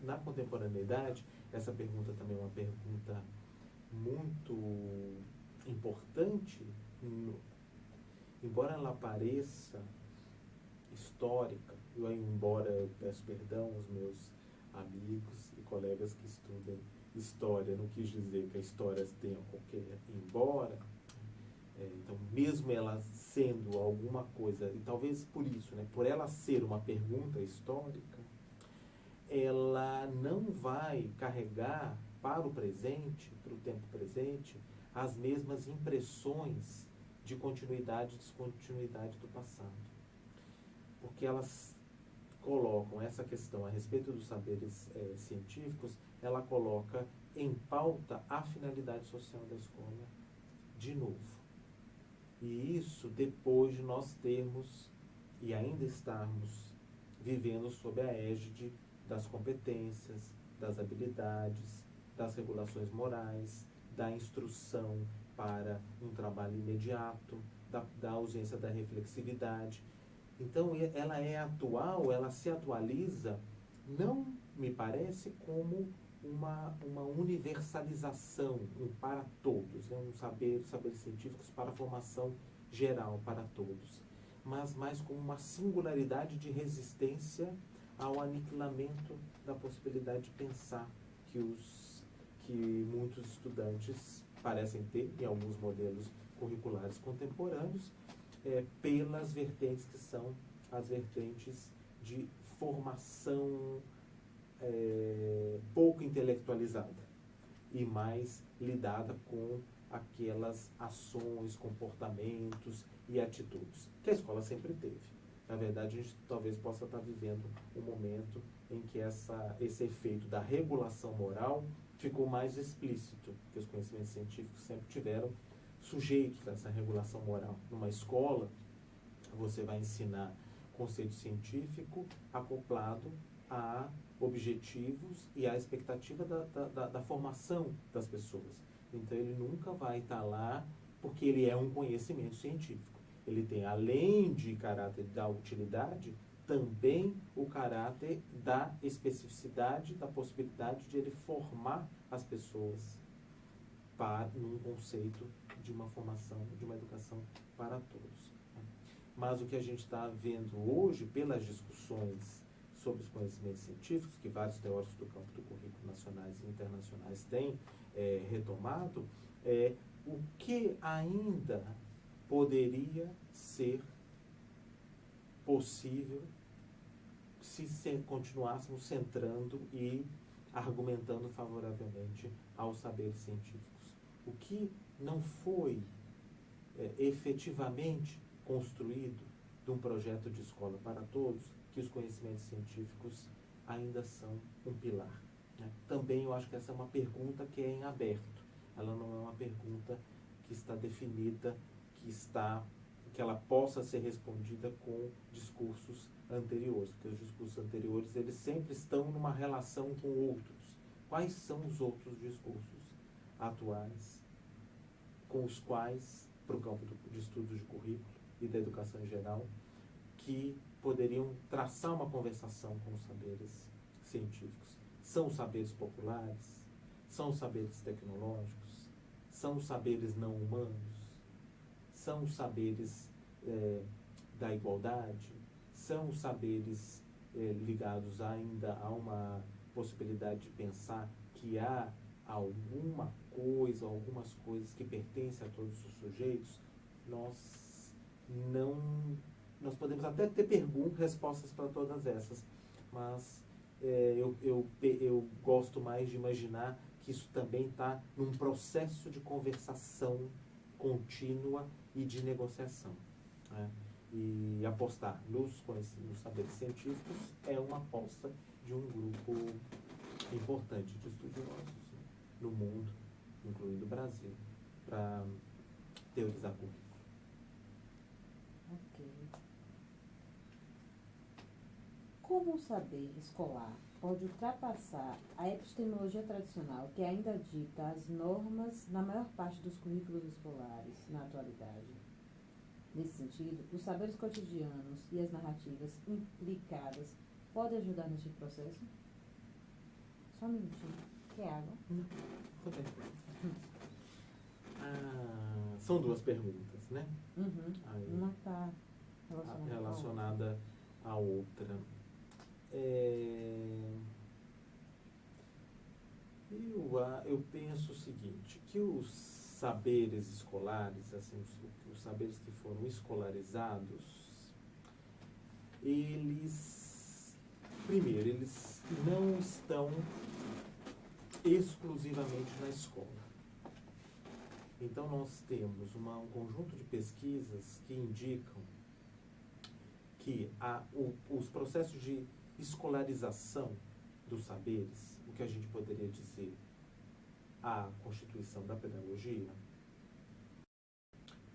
na contemporaneidade, essa pergunta também é uma pergunta muito importante, embora ela pareça histórica, embora eu peço perdão aos meus amigos e colegas que estudem história, não quis dizer que a história tenha qualquer embora, então mesmo ela sendo alguma coisa, e talvez por isso, né, por ela ser uma pergunta histórica, ela não vai carregar para o presente, para o tempo presente, as mesmas impressões de continuidade e descontinuidade do passado. Porque elas colocam essa questão a respeito dos saberes científicos, ela coloca em pauta a finalidade social da escola de novo. E isso depois de nós termos e ainda estarmos vivendo sob a égide das competências, das habilidades, das regulações morais, da instrução para um trabalho imediato, da ausência da reflexividade. Então, ela é atual, ela se atualiza, não me parece como uma universalização para todos, né? Saberes científicos para a formação geral para todos, mas mais como uma singularidade de resistência ao aniquilamento da possibilidade de pensar que muitos estudantes parecem ter em alguns modelos curriculares contemporâneos, pelas vertentes que são as vertentes de formação pouco intelectualizada e mais lidada com aquelas ações, comportamentos e atitudes que a escola sempre teve. Na verdade, a gente talvez possa estar vivendo um momento em que esse efeito da regulação moral ficou mais explícito, que os conhecimentos científicos sempre tiveram sujeitos a essa regulação moral. Numa escola, você vai ensinar conceito científico acoplado a objetivos e à expectativa da formação das pessoas. Então, ele nunca vai estar lá porque ele é um conhecimento científico. Ele tem, além de caráter da utilidade, também o caráter da especificidade, da possibilidade de ele formar as pessoas para um conceito de uma formação, de uma educação para todos. Mas o que a gente está vendo hoje, pelas discussões sobre os conhecimentos científicos, que vários teóricos do campo do currículo nacionais e internacionais têm retomado, é o que ainda poderia ser possível se continuássemos centrando e argumentando favoravelmente aos saberes científicos. O que não foi efetivamente construído de um projeto de escola para todos, que os conhecimentos científicos ainda são um pilar, né? Também eu acho que essa é uma pergunta que é em aberto. Ela não é uma pergunta que está definida, que ela possa ser respondida com discursos anteriores, porque os discursos anteriores eles sempre estão numa relação com outros. Quais são os outros discursos atuais com os quais, para o campo de estudos de currículo e da educação em geral, que poderiam traçar uma conversação com os saberes científicos? São os saberes populares? São os saberes tecnológicos? São os saberes não humanos? São os saberes da igualdade? São os saberes ligados ainda a uma possibilidade de pensar que há alguma coisa, algumas coisas que pertencem a todos os sujeitos? Nós podemos até ter respostas para todas essas, mas eu gosto mais de imaginar que isso também está num processo de conversação contínua e de negociação, né? E apostar nos saberes científicos é uma aposta de um grupo importante de estudiosos, né, no mundo, incluindo o Brasil, para teorizar currículo. Ok. Como o saber escolar pode ultrapassar a epistemologia tradicional que ainda dita as normas na maior parte dos currículos escolares na atualidade? Nesse sentido, os saberes cotidianos e as narrativas implicadas podem ajudar neste processo? Só um minutinho. Quer água? Tudo bem. São duas perguntas, né? Uhum. Aí, Uma está relacionada à outra. Eu penso o seguinte, que os saberes escolares, assim, os saberes que foram escolarizados, primeiro, eles não estão exclusivamente na escola. Então, nós temos um conjunto de pesquisas que indicam que os processos de escolarização dos saberes, o que a gente poderia dizer a constituição da pedagogia,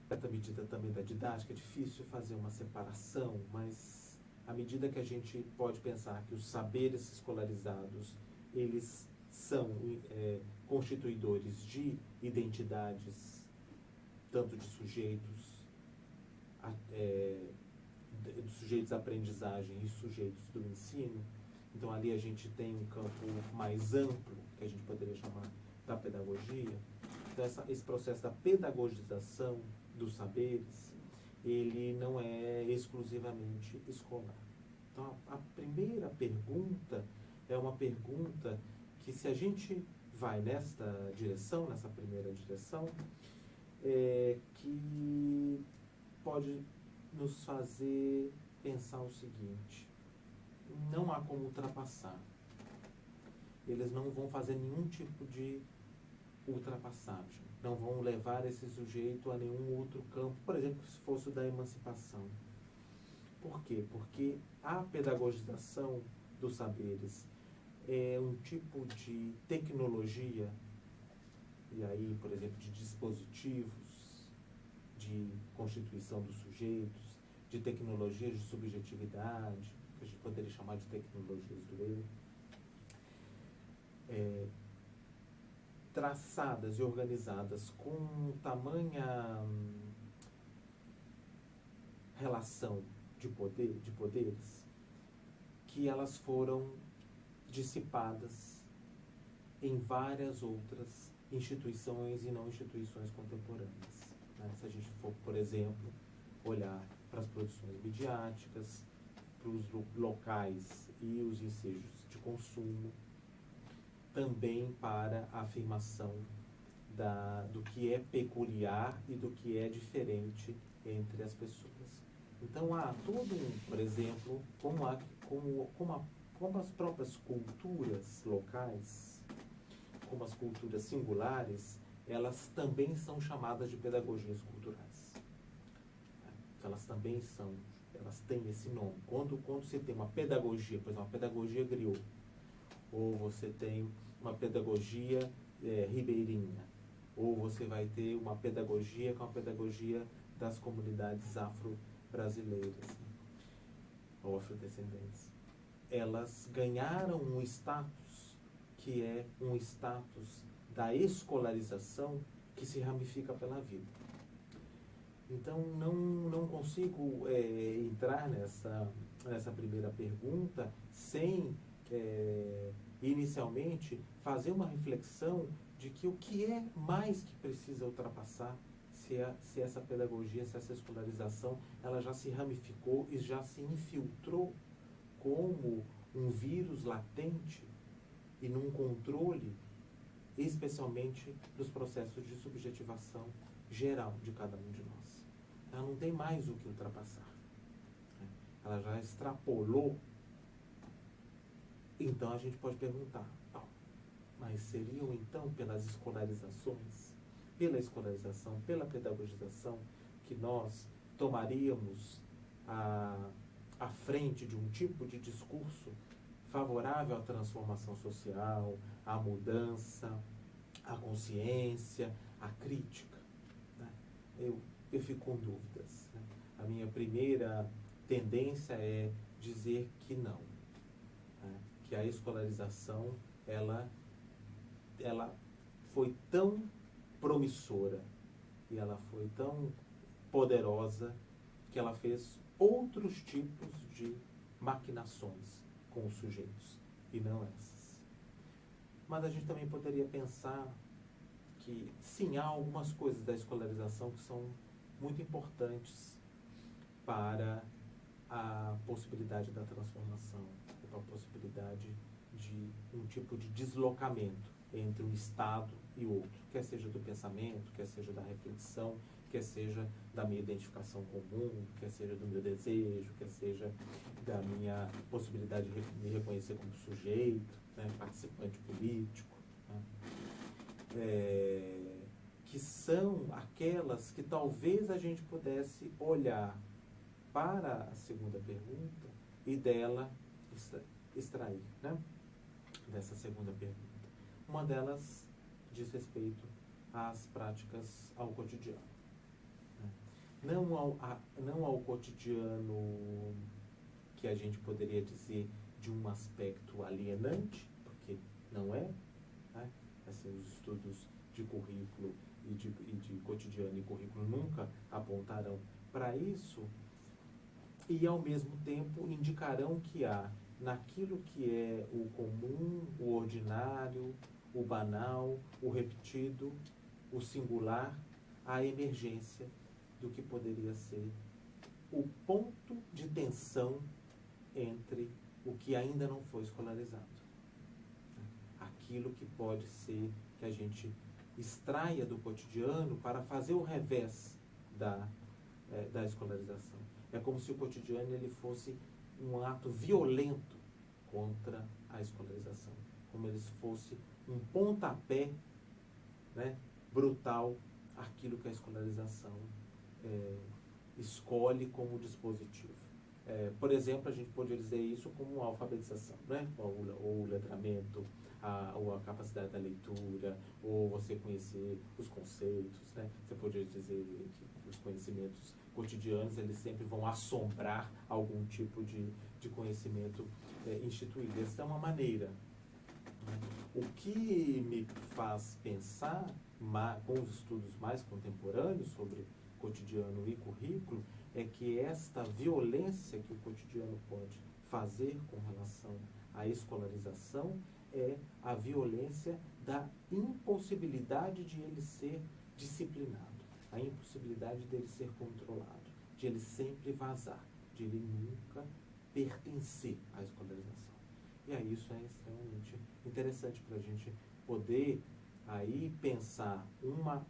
certa medida também da didática, é difícil fazer uma separação, mas à medida que a gente pode pensar que os saberes escolarizados, eles são constituidores de identidades, tanto de sujeitos, de sujeitos da aprendizagem e sujeitos do ensino. Então, ali a gente tem um campo mais amplo, que a gente poderia chamar da pedagogia. Então, esse processo da pedagogização dos saberes, ele não é exclusivamente escolar. Então, a primeira pergunta é uma pergunta que, se a gente vai nesta direção, nessa primeira direção, que pode nos fazer pensar o seguinte: não há como ultrapassar. Eles não vão fazer nenhum tipo de ultrapassagem, não vão levar esse sujeito a nenhum outro campo, por exemplo, se fosse o da emancipação. Por quê? Porque a pedagogização dos saberes é um tipo de tecnologia, e aí, por exemplo, de dispositivos, de constituição dos sujeitos, de tecnologias de subjetividade, que a gente poderia chamar de tecnologias do eu, traçadas e organizadas com tamanha relação de poderes, que elas foram dissipadas em várias outras instituições e não instituições contemporâneas, né? Se a gente for, por exemplo, olhar para as produções midiáticas, para os locais e os ensejos de consumo, também para a afirmação do que é peculiar e do que é diferente entre as pessoas. Então, há todo por exemplo, como as próprias culturas locais, como as culturas singulares, elas também são chamadas de pedagogias culturais. Elas também elas têm esse nome. Quando você tem uma pedagogia, por exemplo, uma pedagogia griot, ou você tem uma pedagogia ribeirinha, ou você vai ter uma pedagogia com a pedagogia das comunidades afro-brasileiras, né? Ou afrodescendentes. Elas ganharam um status que é um status da escolarização que se ramifica pela vida. Então, não consigo entrar nessa primeira pergunta sem, inicialmente, fazer uma reflexão de que o que é mais que precisa ultrapassar se essa pedagogia, se essa escolarização, ela já se ramificou e já se infiltrou como um vírus latente e num controle, especialmente dos processos de subjetivação geral de cada um de nós. Ela não tem mais o que ultrapassar. Ela já extrapolou. Então a gente pode perguntar, mas seriam então pelas escolarizações, pela escolarização, pela pedagogização, que nós tomaríamos à frente de um tipo de discurso favorável à transformação social, à mudança, à consciência, à crítica, né? Eu fico com dúvidas, né? A minha primeira tendência é dizer que não, né? Que a escolarização ela foi tão promissora e ela foi tão poderosa que ela fez outros tipos de maquinações com os sujeitos, e não essas. Mas a gente também poderia pensar que, sim, há algumas coisas da escolarização que são muito importantes para a possibilidade da transformação, para a possibilidade de um tipo de deslocamento entre um estado e outro, quer seja do pensamento, quer seja da reflexão, quer seja da minha identificação comum, quer seja do meu desejo, quer seja da minha possibilidade de me reconhecer como sujeito, né, participante político, né, que são aquelas que talvez a gente pudesse olhar para a segunda pergunta e dela extrair, né, dessa segunda pergunta. Uma delas diz respeito às práticas ao cotidiano. Né? Não ao cotidiano que a gente poderia dizer de um aspecto alienante, porque não é, né? Assim, os estudos de currículo e de cotidiano e currículo nunca apontarão para isso, e ao mesmo tempo indicarão que há naquilo que é o comum, o ordinário, o banal, o repetido, o singular, a emergência do que poderia ser o ponto de tensão entre o que ainda não foi escolarizado. Aquilo que pode ser que a gente extraia do cotidiano para fazer o revés da escolarização. É como se o cotidiano ele fosse um ato violento contra a escolarização, como ele fosse um pontapé, né, brutal àquilo que a escolarização escolhe como dispositivo. Por exemplo, a gente pode dizer isso como a alfabetização, né? ou o letramento, ou a capacidade da leitura, ou você conhecer os conceitos, né? Você pode dizer que os conhecimentos cotidianos eles sempre vão assombrar algum tipo de conhecimento instituído. Essa é uma maneira. Né? O que me faz pensar, com os estudos mais contemporâneos sobre cotidiano e currículo, é que esta violência que o cotidiano pode fazer com relação à escolarização é a violência da impossibilidade de ele ser disciplinado, a impossibilidade dele ser controlado, de ele sempre vazar, de ele nunca pertencer à escolarização. E aí isso é extremamente interessante para a gente poder aí pensar uma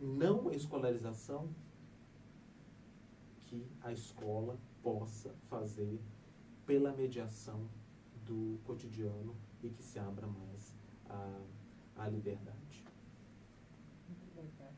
não escolarização que a escola possa fazer pela mediação do cotidiano e que se abra mais à liberdade. Muito legal.